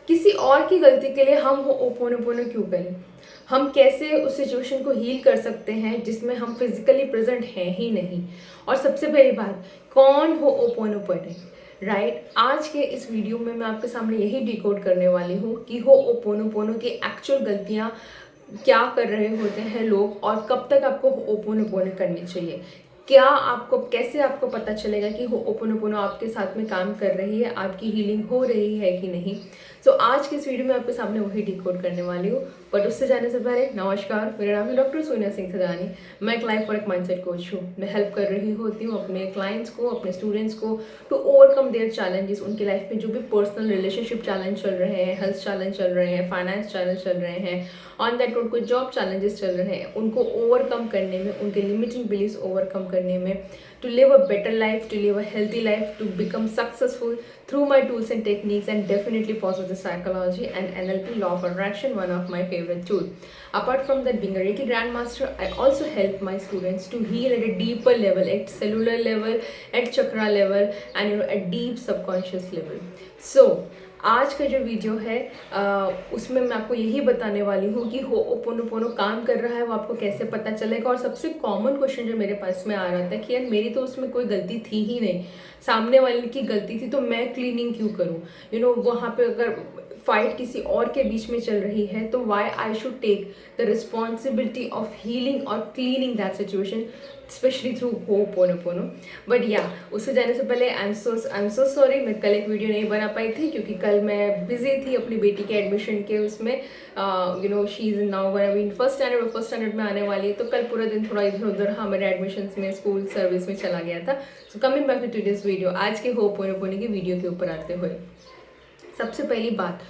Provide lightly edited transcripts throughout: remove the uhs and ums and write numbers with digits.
किसी और की गलती के लिए हम ओपोनोपोनो क्यों करें? हम कैसे उस सिचुएशन को हील कर सकते हैं जिसमें हम फिजिकली प्रेजेंट हैं ही नहीं? और सबसे पहली बात, कौन हो ओपोनोपोनो, राइट? आज के इस वीडियो में मैं आपके सामने यही डिकोड करने वाली हूँ कि हो ओपोनोपोनो की एक्चुअल गलतियाँ क्या कर रहे होते हैं लोग, और कब तक आपको ओपोनोपोनो करनी चाहिए। क्या आपको, कैसे आपको पता चलेगा कि ओपोनोपोनो आपके साथ में काम कर रही है, आपकी हीलिंग हो रही है कि नहीं। सो आज की इस वीडियो में आपके सामने वही डिकोड करने वाली हूँ। बट उससे जाने से पहले नमस्कार, मेरा नाम है डॉक्टर सोनिया सिंह थदानी। मैं एक लाइफ और एक माइंडसेट कोच हूँ। मैं हेल्प कर रही होती हूँ अपने क्लाइंट्स को, अपने स्टूडेंट्स को टू ओवरकम देयर चैलेंजेस। उनकी लाइफ में जो भी पर्सनल रिलेशनशिप चैलेंज चल रहे हैं, हेल्थ चैलेंज चल रहे हैं, फाइनेंस चैलेंज चल रहे हैं, ऑन दैट रोड कोई जॉब चैलेंजेस चल रहे हैं, उनको ओवरकम करने में, उनके लिमिटिंग बिलीव्स ओवरकम करने में, to live a better life, to live a healthy life, to become successful through my tools and techniques, and definitely positive psychology and NLP, law of attraction, one of my favorite tool. Apart from that, being a Reiki grandmaster, I also help my students to heal at a deeper level, at cellular level, at chakra level, and at deep subconscious level. So आज का जो video है उसमें मैं आपको यही बताने वाली हूँ कि ओपोनोपोनो काम कर रहा है, वो आपको कैसे पता चलेगा। और सबसे कॉमन क्वेश्चन जो मेरे पास में आ रहा था कि यार मेरी तो उसमें कोई गलती थी ही नहीं, सामने वाले की गलती थी, तो मैं क्लीनिंग क्यों करूँ। वहाँ पे अगर फाइट किसी और के बीच में चल रही है तो why I should take the responsibility of healing और cleaning that situation, specially through ho'oponopono. But या उससे जाने से पहले आई एम सो सॉरी, मैं कल एक वीडियो नहीं बना पाई थी क्योंकि कल मैं बिजी थी अपनी बेटी के एडमिशन के उसमें। शी इज़ नाउ अभी फर्स्ट स्टैंडर्ड में आने वाली है, तो कल पूरा दिन थोड़ा इधर उधर मेरे एडमिशन में, स्कूल सर्विस में चला गया था। So coming back to this video, आज के होपोनोपोनो की वीडियो के ऊपर आते हुए, सबसे पहली बात,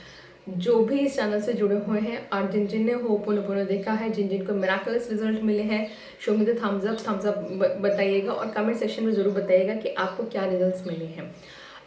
जो भी इस चैनल से जुड़े हुए हैं और जिन जिन ने होपोनोपोनो देखा है, जिन जिनको मिराकलस रिजल्ट मिले हैं, show me the thumbs up बताइएगा और कमेंट सेक्शन में ज़रूर बताइएगा कि आपको क्या रिजल्ट्स मिले हैं।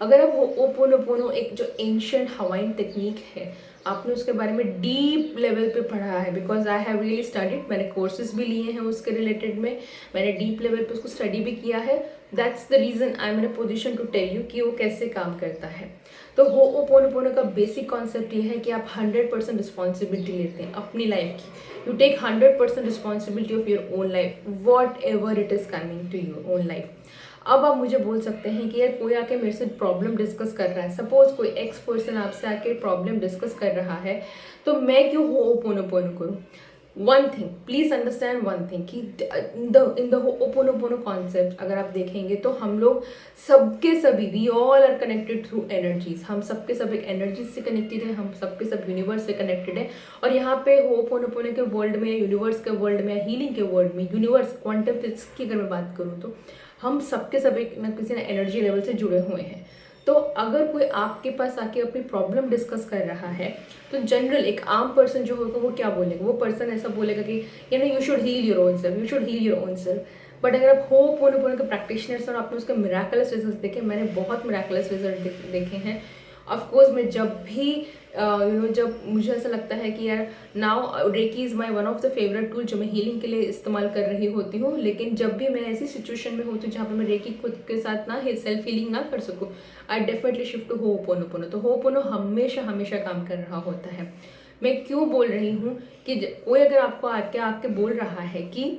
अगर आप होपोनोपोनो एक जो एंशिएंट हवाइन टेक्निक है, आपने उसके बारे में डीप लेवल पे पढ़ा है, because I have really studied, मैंने कोर्सेज भी लिए हैं उसके रिलेटेड में, मैंने डीप लेवल पे उसको स्टडी भी किया है। That's the reason I am in a position to tell you कि वो कैसे काम करता है। तो होपोनोपोनो का बेसिक कॉन्सेप्ट ये है कि आप 100% रिस्पॉन्सिबिलिटी लेते हैं अपनी लाइफ की। You take 100% responsibility of your own life, whatever it is coming to your own life. अब आप मुझे बोल सकते हैं कि यार कोई आके मेरे से प्रॉब्लम डिस्कस कर रहा है, सपोज कोई एक्स पर्सन आपसे आके प्रॉब्लम डिस्कस कर रहा है, तो मैं क्यों होपोनोपोनो करूँ? One thing, please understand one thing कि इन द होपोनोपोनो कॉन्सेप्ट अगर आप देखेंगे तो हम लोग सबके सभी, we all are connected through energies. हम सबके सब एक एनर्जीज से कनेक्टेड है, हम सबके सब यूनिवर्स से कनेक्टेड है। और यहाँ पे होपोनोपोनो के वर्ल्ड में, यूनिवर्स के वर्ल्ड में, हीलिंग के वर्ल्ड में, यूनिवर्स क्वांटम फिजिक्स की अगर मैं बात करूँ तो हम सबके सब एक ना किसी ना एनर्जी लेवल से जुड़े हुए हैं। तो अगर कोई आपके पास आके अपनी प्रॉब्लम डिस्कस कर रहा है तो जनरल एक आम पर्सन जो होगा वो क्या बोलेगा? वो पर्सन ऐसा बोलेगा कि you should heal your own self, you should heal your own self. But अगर आप होपोनोपोनो के प्रैक्टिशनर्स और आपने उसके मिराकुलस रिजल्ट देखे, मैंने बहुत मिराकुलस रिजल्ट देखे हैं। ऑफकोर्स मैं जब भी जब मुझे ऐसा लगता है कि यार now reiki is my one of the favourite tool जो मैं हीलिंग के लिए इस्तेमाल कर रही होती हूँ, लेकिन जब भी मैं ऐसी सिचुएशन में होती हूँ जहाँ पर मैं रेकी खुद के साथ ना सेल्फ हीलिंग ना कर सकूँ, I definitely shift to ho'oponopono. तो होपोनो हमेशा हमेशा काम कर रहा होता है। मैं क्यों बोल रही हूँ कि कोई अगर आपको आके बोल रहा है कि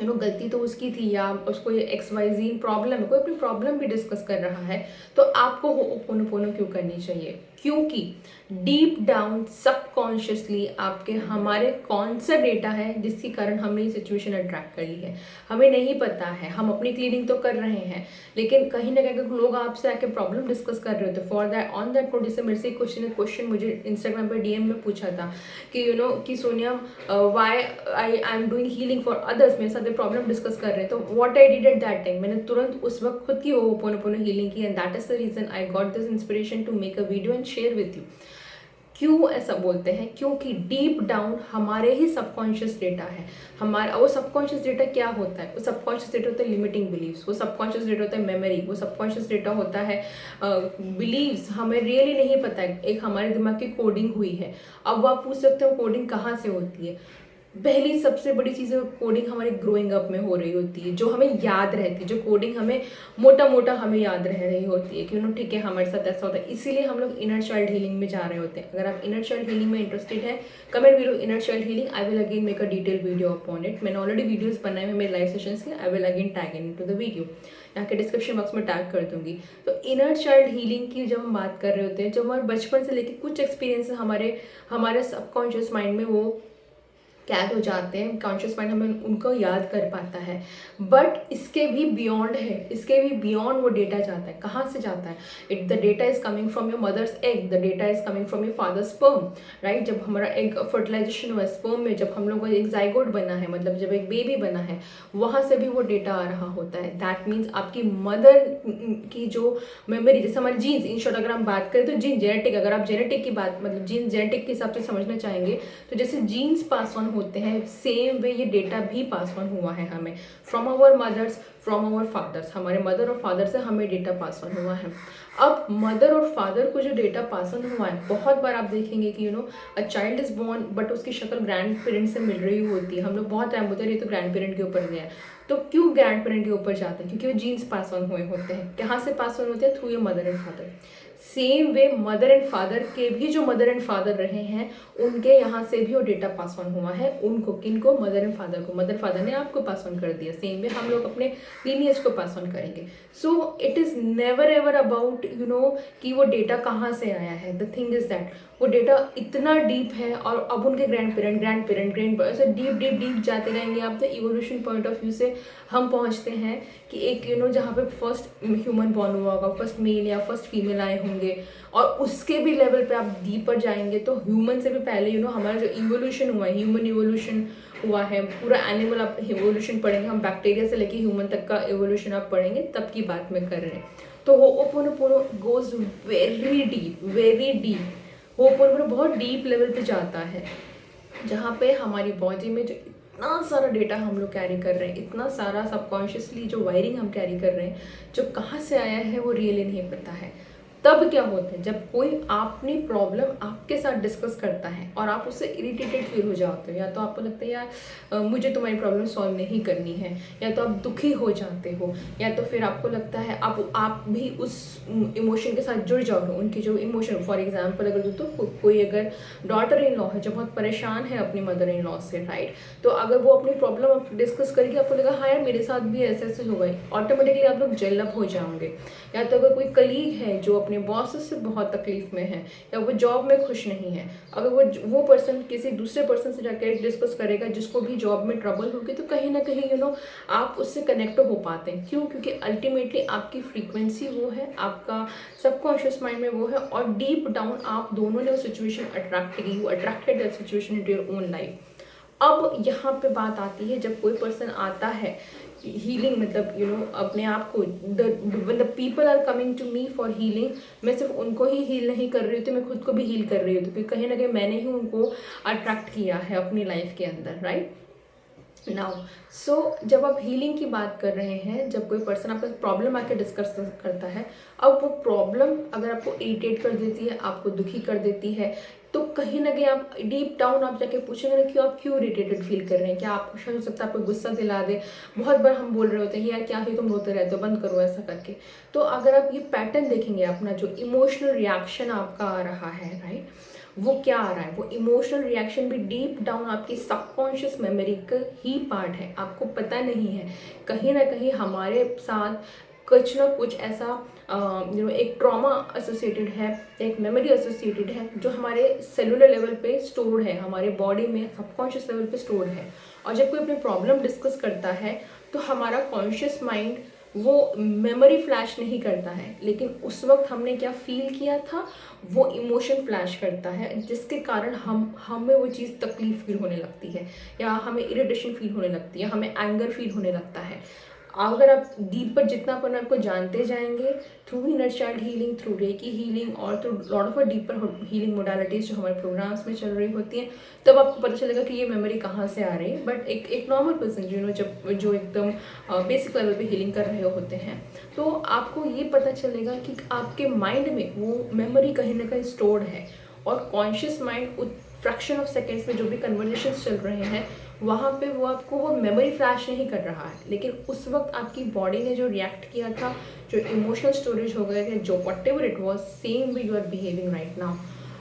गलती तो उसकी थी, या उसको ये XYZ प्रॉब्लम है, कोई अपनी प्रॉब्लम भी डिस्कस कर रहा है, तो आपको होपोनोपोनो क्यों करनी चाहिए? क्योंकि डीप डाउन सबकॉन्शियसली आपके हमारे कौन सा डेटा है जिसके कारण हमने ये सिचुएशन अट्रैक्ट कर ली है, हमें नहीं पता है। हम अपनी क्लीनिंग तो कर रहे हैं, लेकिन कहीं ना कहीं लोग आपसे आके प्रॉब्लम डिस्कस कर रहे होते for that on that note. जैसे मेरे से क्वेश्चन मुझे इंस्टाग्राम पर DM में पूछा था कि कि Sonia why I am doing healing for others, मेरे साथ प्रॉब्लम डिस्कस कर रहे हैं, तो what I did at that time, मैंने तुरंत उस वक्त खुद की होपोनोपोनो हीलिंग की, and that is the reason I got this inspiration to make a video and share with you. क्यों ऐसा बोलते हैं? क्योंकि डीप डाउन हमारे ही सबकॉन्शियस डेटा है। हमारा वो सबकॉन्शियस डेटा क्या होता है? वो सबकॉन्शियस डेटा होता है लिमिटिंग बिलीव्स, वो सबकॉन्शियस डेटा होता है मेमोरी, वो सबकॉन्शियस डेटा होता है बिलीव्स हमें रियली नहीं पता है, एक हमारे दिमाग की कोडिंग हुई है। अब आप पूछ सकते हो कोडिंग कहाँ से होती है? पहली सबसे बड़ी चीज़ है कोडिंग हमारी ग्रोइंग अप में हो रही होती है, जो हमें याद रहती है, जो कोडिंग हमें मोटा मोटा हमें याद रह रही होती है कि ठीक है हमारे साथ ऐसा होता है, इसीलिए हम लोग इनर चाइल्ड हीलिंग में जा रहे होते हैं। अगर आप इनर चाइल्ड हीलिंग में इंटरेस्टेड है, comment below inner child healing, I will again make a detail video upon it. मैंने ऑलरेडी वीडियोस बनाए हैं मेरे लाइव सेशंस के, I will again tag into the video, यहाँ के डिस्क्रिप्शन बॉक्स में टैग कर दूंगी। तो इनर चाइल्ड हीलिंग की जब हम बात कर रहे होते हैं, जब हमारे बचपन से लेकर कुछ एक्सपीरियंस हमारे सबकॉन्शियस माइंड में वो कैद हो जाते हैं, कॉन्शियस माइंड हमें उनको याद कर पाता है, बट इसके भी बियॉन्ड है, इसके भी बियॉन्ड वो डेटा जाता है। कहाँ से जाता है? The data is coming from your mother's egg, the data is coming from your father's sperm, right. जब हमारा एग फर्टिलाइजेशन हुआ स्पर्म में, जब हम लोग का एक जाइगोट बना है, मतलब जब एक बेबी बना है, वहाँ से भी वो डेटा आ रहा होता है। दैट मीन्स आपकी मदर की जो मेमोरी, जैसे हमारे जीन्स, इन शॉर्ट अगर हम बात करें तो जीन जेनेटिक, अगर आप जेनेटिक की बात मतलब जीन जेनेटिक के हिसाब से समझना चाहेंगे तो जैसे जीन्स पास ऑन होते हैं, सेम वे ये डेटा भी पास ऑन हुआ है हमें from our mothers, from our fathers. हमारे मदर और फादर से हमें डेटा पास ऑन हुआ है। अब मदर और फादर को जो डेटा पास ऑन हुआ है, बहुत बार आप देखेंगे कि a child is born but उसकी शक्ल ग्रैंड पेरेंट से मिल रही होती है। हम लोग बहुत टाइम होते हैं ये तो ग्रैंड पेरेंट के ऊपर गया है, तो क्यों ग्रैंड पेरेंट के ऊपर जाते हैं? क्योंकि वो जीन्स पास ऑन हुए होते हैं। कहाँ से पास ऑन होते हैं? Through your mother and father. Same way mother and father के भी जो मदर एंड फादर रहे हैं, उनके यहाँ से भी वो डेटा पास ऑन हुआ है। उनको, किनको? मदर एंड फादर को। मदर फादर ने आपको पास ऑन कर दिया, सेम वे हम लोग अपने लीनियज को पास ऑन करेंगे। So it is never ever about कि वो डेटा कहाँ से आया है। द थिंग इज दैट वो डेटा इतना डीप है, और अब उनके ग्रैंड पेरेंट ऐसे डीप डीप डीप जाते रहेंगे आप, तो इवोल्यूशन पॉइंट ऑफ व्यू से हम पहुँचते हैं कि एक जहाँ पे फर्स्ट ह्यूमन बॉर्न हुआ होगा, फर्स्ट मेल या फर्स्ट फीमेल आए होंगे, और उसके भी लेवल पे आप डीपर जाएंगे तो ह्यूमन से भी पहले हमारा जो इवोल्यूशन हुआ है, ह्यूमन इवोल्यूशन हुआ है, पूरा एनिमल आप इवोल्यूशन पढ़ेंगे, हम बैक्टीरिया से लेके ह्यूमन तक का इवोल्यूशन आप पढ़ेंगे, तब की बात मैं कर रहे हैं। तो होओपोनोपोनो गोज वेरी डीप। होओपोनोपोनो बहुत डीप लेवल पे जाता है, जहाँ पे हमारी बॉडी में जो इतना सारा डेटा हम लोग कैरी कर रहे हैं, इतना सारा सबकॉन्शियसली जो वायरिंग हम कैरी कर रहे हैं, जो कहाँ से आया है वो रियली नहीं पता है। तब क्या होता है, जब कोई अपनी प्रॉब्लम आपके साथ डिस्कस करता है और आप उससे इरिटेटेड फील हो जाते हो, या तो आपको लगता है यार मुझे तुम्हारी प्रॉब्लम सॉल्व नहीं करनी है, या तो आप दुखी हो जाते हो, या तो फिर आपको लगता है आप भी उस इमोशन के साथ जुड़ जाओगे, उनकी जो इमोशन। फॉर एग्जाम्पल अगर तो कोई अगर डॉटर इन लॉ है जो बहुत परेशान है अपनी मदर इन लॉ से, राइट, तो अगर वो अपनी प्रॉब्लम डिस्कस करेगी, आपको लगा हाँ यार मेरे साथ भी ऐसे ऐसे होगा, ऑटोमेटिकली आप लोग जेलअप हो जाओगे। या तो अगर कोई कलीग है जो अपने बॉस से बहुत तकलीफ में है, या वो जॉब में खुश नहीं है, अगर वो पर्सन किसी दूसरे पर्सन से जाकर डिस्कस करेगा जिसको भी जॉब में ट्रबल होगी, तो कहीं ना कहीं आप उससे कनेक्ट हो पाते हैं। क्यों? क्योंकि अल्टीमेटली आपकी फ्रीक्वेंसी वो है, आपका सबकॉन्शियस माइंड में वो है, और डीप डाउन आप दोनों ने वो सिचुएशन अट्रैक्ट की, you attracted that situation into your own life. अब यहाँ पे बात आती है, जब कोई पर्सन आता है हीलिंग, मतलब अपने आप को, the people are coming to me for healing, मैं सिर्फ उनको ही हील नहीं कर रही हूँ, तो मैं खुद को भी हील कर रही हूँ, क्योंकि कहीं ना कहीं मैंने ही उनको अट्रैक्ट किया है अपनी लाइफ के अंदर, राइट। नाउ जब आप हीलिंग की बात कर रहे हैं, जब कोई पर्सन आपका प्रॉब्लम आके डिस्कस करता है, अब वो प्रॉब्लम अगर आपको इरिटेट कर देती है, आपको दुखी कर देती है, तो कहीं ना कहीं आप डीप डाउन आप जाके पूछेंगे ना कि आप क्यों इरिटेटेड फील कर रहे हैं, क्या आपको शायद हो सकता है आपको गुस्सा दिला दे। बहुत बार हम बोल रहे होते हैं यार क्या ही तुम रोते रहते हो, बंद करो ऐसा करके। तो अगर आप ये पैटर्न देखेंगे, अपना जो इमोशनल रिएक्शन आपका आ रहा है, राइट, वो क्या आ रहा है, वो इमोशनल रिएक्शन भी डीप डाउन आपकी सबकॉन्शियस मेमोरी का ही पार्ट है, आपको पता नहीं है। कहीं ना कहीं हमारे साथ कुछ ना कुछ ऐसा एक ट्रॉमा एसोसिएटेड है, एक मेमोरी एसोसिएटेड है, जो हमारे सेलुलर लेवल पे स्टोर्ड है, हमारे बॉडी में सबकॉन्शियस लेवल पे स्टोर्ड है। और जब कोई अपनी प्रॉब्लम डिस्कस करता है, तो हमारा कॉन्शियस माइंड वो मेमोरी फ्लैश नहीं करता है, लेकिन उस वक्त हमने क्या फील किया था वो इमोशन फ्लैश करता है, जिसके कारण हमें वो चीज़ तकलीफ फील होने लगती है, या हमें इरिटेशन फील होने लगती है, हमें एंगर फील होने लगता है। अगर आप डीप पर जितना अपन आपको जानते जाएंगे through inner child healing, through reiki healing, और through lot of deeper healing modalities जो हमारे प्रोग्राम्स में चल रही होती हैं, तब आपको पता चलेगा कि ये मेमोरी कहाँ से आ रही है। बट एक नॉर्मल पर्सन जो एकदम बेसिक लेवल पे हीलिंग कर रहे होते हैं, तो आपको ये पता चलेगा कि आपके माइंड में वो मेमोरी कहीं ना कहीं स्टोर्ड है, और conscious mind fraction of seconds में जो भी कन्वर्जेशंस चल रहे हैं वहाँ पे वो आपको वो मेमोरी फ्लैश नहीं कर रहा है, लेकिन उस वक्त आपकी बॉडी ने जो रिएक्ट किया था, जो इमोशनल स्टोरेज हो गए थे, जो whatever it was, same way you are behaving right now.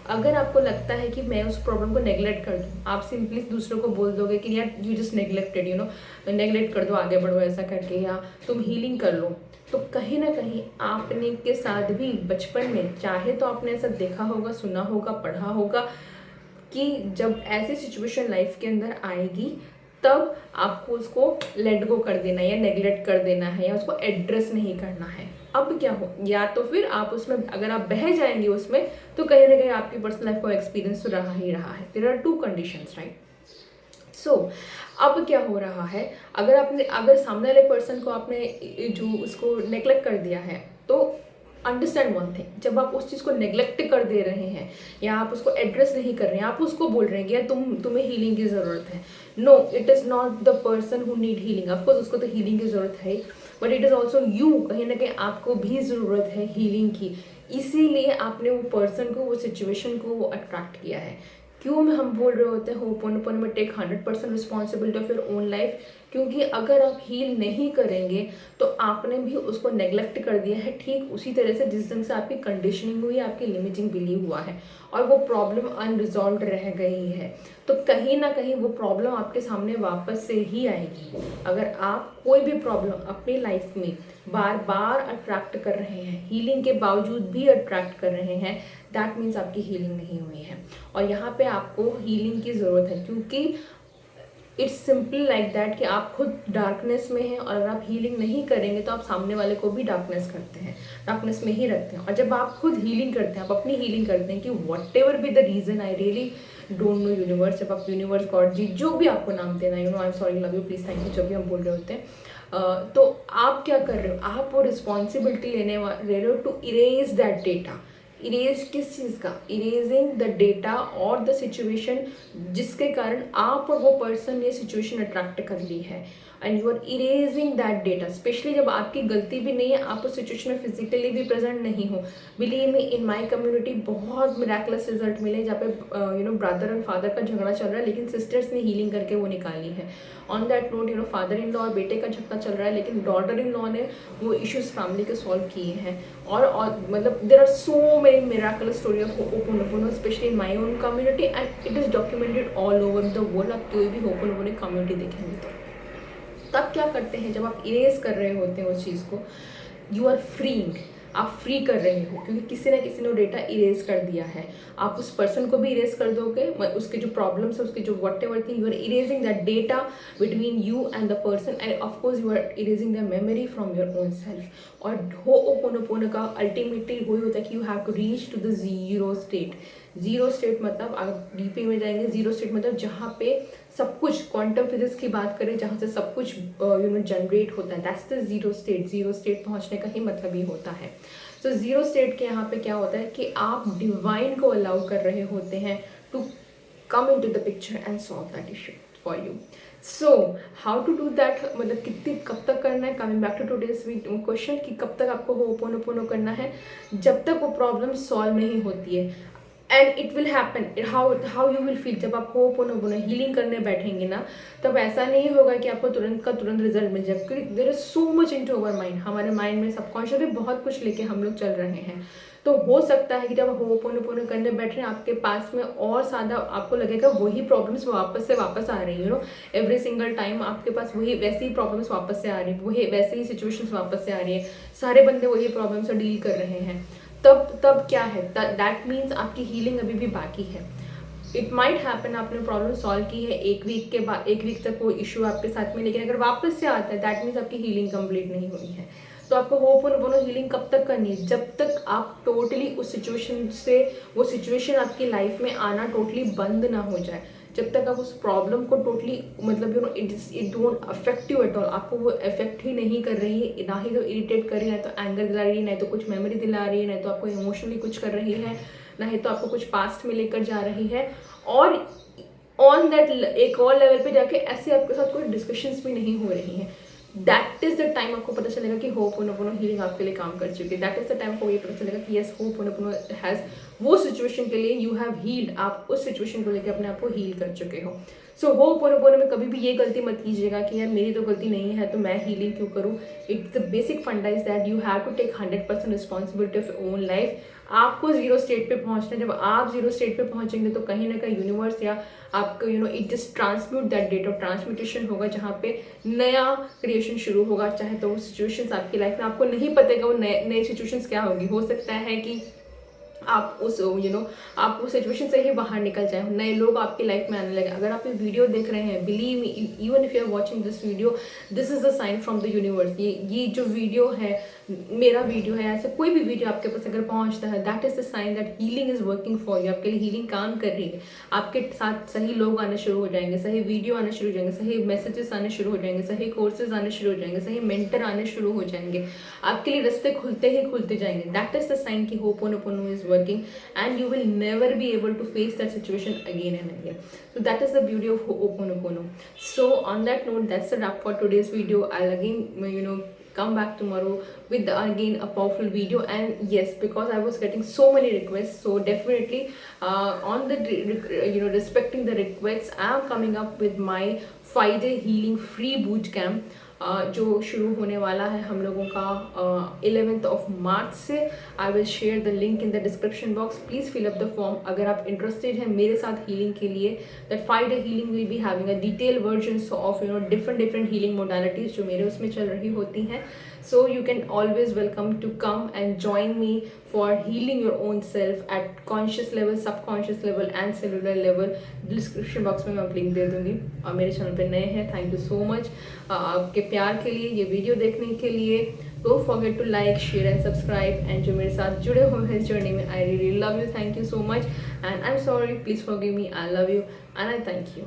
अगर आपको लगता है कि मैं उस प्रॉब्लम को नेगलेक्ट कर दूँ, आप सिंपली दूसरों को बोल दोगे कि यार यू जस्ट नेगलेक्टेड, नेगलेक्ट कर दो, आगे बढ़ो ऐसा करके, या तुम हीलिंग कर लो, तो कहीं ना कहीं आपने के साथ भी बचपन में चाहे तो आपने ऐसा देखा होगा, सुना होगा, पढ़ा होगा कि जब ऐसी सिचुएशन लाइफ के अंदर आएगी तब आपको उसको लेट गो कर देना है या नेगलेक्ट कर देना है या उसको एड्रेस नहीं करना है। अब क्या हो, या तो फिर आप उसमें अगर आप बह जाएंगे उसमें तो कहीं ना कहीं आपकी पर्सनल लाइफ का एक्सपीरियंस तो रहा ही रहा है। There are two conditions, right. So अब क्या हो रहा है, अगर सामने वाले पर्सन को आपने जो उसको नेगलेक्ट कर दिया है, तो अंडरस्टैंड वन थिंग, जब आप उस चीज़ को नेग्लेक्ट कर दे रहे हैं या आप उसको एड्रेस नहीं कर रहे हैं, आप उसको बोल रहे हैं कि यार तुम्हें हीलिंग की ज़रूरत है, no, it is not the person who need healing. Of course उसको तो हीलिंग की ज़रूरत है, but it is also you, कहीं ना कहीं आपको भी ज़रूरत है हीलिंग की। इसीलिए आपने वो पर्सन को, वो सिचुएशन को वो अट्रैक्ट किया है। क्यों में हम बोल रहे होते हैं होपोनोपोनो में take 100% responsibility of your own life, क्योंकि अगर आप हील नहीं करेंगे तो आपने भी उसको नेग्लेक्ट कर दिया है, ठीक उसी तरह से जिस ढंग से आपकी कंडीशनिंग हुई, आपकी लिमिटिंग बिलीव हुआ है और वो प्रॉब्लम अनरिजॉल्व रह गई है। तो कहीं ना कहीं वो प्रॉब्लम आपके सामने वापस से ही आएगी। अगर आप कोई भी प्रॉब्लम अपनी लाइफ में बार बार अट्रैक्ट कर रहे हैं, हीलिंग के बावजूद भी अट्रैक्ट कर रहे हैं, दैट मीन्स आपकी हीलिंग नहीं हुई है और यहाँ पे आपको हीलिंग की ज़रूरत है। क्योंकि इट्स सिंपल लाइक दैट कि आप खुद डार्कनेस में हैं और अगर आप हीलिंग नहीं करेंगे तो आप सामने वाले को भी डार्कनेस करते हैं, डार्कनेस में ही रखते हैं। और जब आप खुद हीलिंग करते हैं, आप अपनी हीलिंग करते हैं कि what ever be the reason, I really don't know universe, जब आप यूनिवर्स, गॉड जी, जो भी आपको नाम देना, आई am sorry, love you, please, thank you, जब भी हम बोल रहे होते हैं, तो आप क्या कर रहे हो, आप वो रिस्पॉन्सिबिलिटी ले रहे हो to erase that data. Erase किस चीज़ का, इरेजिंग द डेटा और द सिचुएशन जिसके कारण आप और वो पर्सन ने सिचुएशन अट्रैक्ट कर ली है, and you are erasing that data. Specially जब आपकी गलती भी नहीं है, आप उस सिचुएशन में फिजिकली भी प्रेजेंट नहीं हो। Believe me, in my community बहुत मिराकुलस रिजल्ट मिले जहाँ पे ब्रदर एंड फादर का झगड़ा चल रहा है लेकिन सिस्टर्स ने हीलिंग करके वो निकाली है। On that note, father in law और बेटे का झगड़ा चल रहा है लेकिन डॉटर इन लॉ ने वो इश्यूज फैमिली के सॉल्व किए हैं। और मतलब there are so many miraculous story of ho'oponopono, specially in my own community, and it is documented all over the world. आप कोई भी होपोनोपोनो कम्युनिटी देखेंगे तो तब क्या करते हैं, जब आप इरेज कर रहे होते हैं उस चीज़ को, यू आर फ्रीइंग, आप फ्री कर रहे हो क्योंकि किसी ना किसी ने डेटा इरेज कर दिया है। आप उस पर्सन को भी इरेज कर दोगे, उसके जो प्रॉब्लम्स है, उसके जो whatever thing, you are erasing that data between you and the person, and of course you are erasing the memory from your own self. और होपोनोपोनो का अल्टीमेटली वही होता है कि you have to reach to the zero state. Zero state मतलब आप DP में जाएंगे, जीरो स्टेट मतलब जहाँ पे सब कुछ, क्वांटम फिजिक्स की बात करें, जहाँ से सब कुछ जनरेट होता है, that's the zero state. Zero state पहुँचने का ही मतलब ही होता है। तो जीरो स्टेट के यहाँ पे क्या होता है कि आप डिवाइन को अलाउ कर रहे होते हैं to come into the picture and solve that issue for you. So how to do that, मतलब कितनी, कब तक करना है, coming back to today's question कि कब तक आपको होपोनोपोनो करना है, जब तक वो प्रॉब्लम सॉल्व नहीं होती है। And it will happen, how you will feel, जब आप होपोनोपोनो हीलिंग करने बैठेंगे ना, तब ऐसा नहीं होगा कि आपको तुरंत का तुरंत रिजल्ट मिल जाए, क्योंकि there is so much into our mind. हमारे माइंड में सबकॉन्शियस में बहुत कुछ लेके हम लोग चल रहे हैं। तो हो सकता है कि जब आप होपोनोपोनो करने बैठ रहे हैं, आपके पास में और ज़्यादा आपको लगेगा वही प्रॉब्लम्स वापस आ रही है, एवरी सिंगल टाइम आपके पास वही वैसी ही प्रॉब्लम्स वापस से आ रही है, वही वैसे ही सिचुएशंस वापस से आ रही है, सारे बंदे वही प्रॉब्लम से डील कर रहे हैं। तब क्या है, दैट मीन्स आपकी हीलिंग अभी भी बाकी है। इट माइट हैपन आपने प्रॉब्लम सॉल्व की है, एक वीक के बाद, एक वीक तक वो इशू आपके साथ में, लेकिन अगर वापस से आता है दैट मीन्स आपकी हीलिंग कंप्लीट नहीं हुई है। तो आपको होपोनोपोनो हीलिंग कब तक करनी है, जब तक आप टोटली उस सिचुएशन से, वो सिचुएशन आपकी लाइफ में आना टोटली बंद ना हो जाए, जब तक आप उस प्रॉब्लम को टोटली, मतलब it don't affect you at all, आपको वो अफेक्ट ही नहीं कर रही है, ना ही तो इरिटेट कर रही है, ना तो एंगर दिला रही है, ना तो कुछ मेमोरी दिला रही है, ना तो आपको इमोशनली कुछ कर रही है, ना ही तो आपको कुछ पास्ट में लेकर जा रही है। और ऑन दैट एक और लेवल पे जाके ऐसे आपके साथ कोई डिस्कशंस भी नहीं हो रही हैं। दैट इज़ द टाइम आपको पता चलेगा कि होपोनोपोनो हीलिंग आपके लिए काम कर चुकी है। दैट इज़ द टाइम आपको ये पता चलेगा कि यस होपोनोपोनो हैज़ वो सिचुएशन के लिए यू हैव हील्ड, आप उस सिचुएशन को लेकर अपने आप को हील कर चुके हो। सो होपोनोपोनो में कभी भी ये गलती मत कीजिएगा कि यार मेरी तो गलती नहीं है तो मैं हीलिंग क्यों करूँ। It's the basic funda is that you have to take 100% responsibility of your own life. आपको जीरो स्टेट पे पहुंचना है। जब आप जीरो स्टेट पे पहुंचेंगे तो कहीं ना कहीं यूनिवर्स या आपको it just transmute that data of transmutation होगा, जहाँ पे नया क्रिएशन शुरू होगा। चाहे तो वो सिचुएशंस आपकी लाइफ में आपको नहीं पता कि वो नए सिचुएशंस क्या होगी। हो सकता है कि आप उस आप उस सिचुएशन से ही बाहर निकल जाए, नए लोग आपकी लाइफ में आने लगे। अगर आप ये वीडियो देख रहे हैं, believe me, even if you are watching this video, this is a sign from the universe. ये जो वीडियो है, मेरा वीडियो है, ऐसे कोई भी वीडियो आपके पास अगर पहुंचता है, that is the sign that healing is working for you. आपके लिए हीलिंग काम कर रही है। आपके साथ सही लोग आने शुरू हो जाएंगे, सही वीडियो आने शुरू हो जाएंगे, सही मैसेजेस आने शुरू हो जाएंगे, सही कोर्सेज आने शुरू हो जाएंगे, सही मेंटर आने शुरू हो जाएंगे। आपके लिए रास्ते खुलते ही खुलते जाएंगे। दैट इज द साइन कि ho'oponopono is working and you will never be able to face that situation again and again. So that is the beauty of Ho'oponopono. So on that note, that's a wrap for today's video. I'll again come back tomorrow with again a powerful video. And yes, because I was getting so many requests, so definitely on the respecting the requests, I am coming up with my 5-day healing free boot camp जो शुरू होने वाला है हम लोगों का 11th of March से। I will share the link in the description box. Please fill up the form अगर आप इंटरेस्टेड हैं मेरे साथ हीलिंग के लिए। That 5-day healing will be having a detailed versions of different healing modalities जो मेरे उसमें चल रही होती हैं। So you can always welcome to come and join me for healing your own self at conscious level, subconscious level and cellular level। Description box में मैं link दे दूंगी। और मेरे चैनल पे नए हैं, थैंक यू सो मच आपके प्यार के लिए, ये वीडियो देखने के लिए। Don't forget to like, share and subscribe. And जो मेरे साथ जुड़े हुए हैं इस जर्नी में, I really love you, thank you so much and I am sorry, please forgive me, I love you and I thank you.